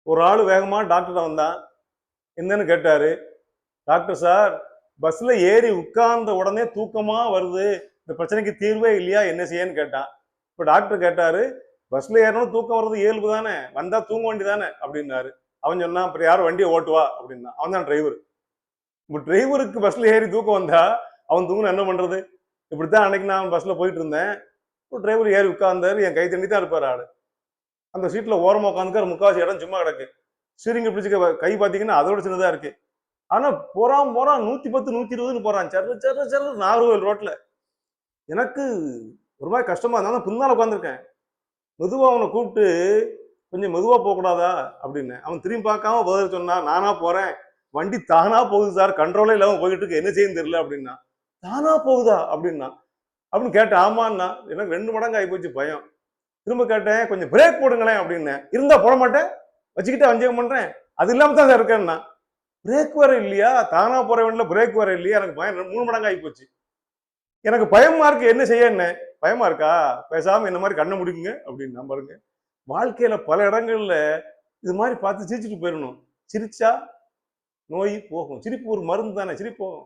ஒரு ஆள் வேகமா டாக்டர் வந்தான். என்னன்னு கேட்டாரு. டாக்டர் சார், பஸ்ல ஏறி உட்கார்ந்த உடனே தூக்கமா வருது, இந்த பிரச்சனைக்கு தீர்வே இல்லையா, என்ன செய்யன்னு கேட்டான். இப்ப டாக்டர் கேட்டாரு, பஸ்ல ஏறணும் தூக்கம் வர்றது இயல்பு தானே, வந்தா தூங்க வேண்டியதானே அப்படின்னாரு. அவன் சொன்னான், அப்புறம் யாரும் வண்டியை ஓட்டுவா அப்படின்னா. அவன் தான் டிரைவர். இப்ப டிரைவருக்கு பஸ்ல ஏறி தூக்கம் வந்தா அவன் தூங்குன என்ன பண்றது? இப்படித்தான் அன்னைக்கு நான் பஸ்ல போயிட்டு இருந்தேன். டிரைவர் ஏறி உட்கார்ந்தாரு, என் கை தண்ணி தான் இருப்பாரு ஆளு. அந்த சீட்ல ஓரமா உட்காந்துக்காரு, முக்காவாசி இடம் சும்மா கிடக்கு. ஸ்டீரிங்க பிடிச்சிக்க கை பாத்தீங்கன்னா அதோட சின்னதா இருக்கு. ஆனா போறான் 110 120 போறான். சர்ரு சர்ரு சர்ரு நாகர்கோவில் ரோட்ல. எனக்கு ஒரு மாதிரி கஷ்டமா இருந்தாலும் பின்னால உட்காந்துருக்கேன். மெதுவா அவனை கூப்பிட்டு, கொஞ்சம் மெதுவா போகக்கூடாதா அப்படின்னு. அவன் திரும்பி பார்க்காம பதில் சொன்னான், நானா போறேன், வண்டி தானா போகுது சார், கண்ட்ரோலே இல்லாம போயிட்டு இருக்கு, என்ன செய்யன்னு தெரியல அப்படின்னா. தானா போகுதா அப்படின்னா. அப்படின்னு கேட்டேன். ஆமான்னா. எனக்கு 2 மடங்கு ஆகி போச்சு பயம். திரும்ப கேட்டேன், கொஞ்சம் பிரேக் போடுங்களேன் அப்படின்னு. இருந்தா போட மாட்டேன், வச்சுக்கிட்டே வஞ்சகம் பண்றேன், அது இல்லாம தான் இருக்கேன்னா. பிரேக் வேற இல்லையா, தானா போற வண்டியில பிரேக் வேற இல்லையா, எனக்கு பயம் 3 மடங்கு ஆகி போச்சு. எனக்கு பயமா இருக்கு, என்ன செய்ய, என்ன பயமா இருக்கா, பேசாம இந்த மாதிரி கண்ணை முடிக்குங்க அப்படின்னு. பாருங்க, வாழ்க்கையில பல இடங்கள்ல இது மாதிரி பார்த்து சிரிச்சுட்டு போயிடணும். சிரிச்சா நோய் போகும். சிரிப்பு ஒரு மருந்து தானே, சிரிப்போம்.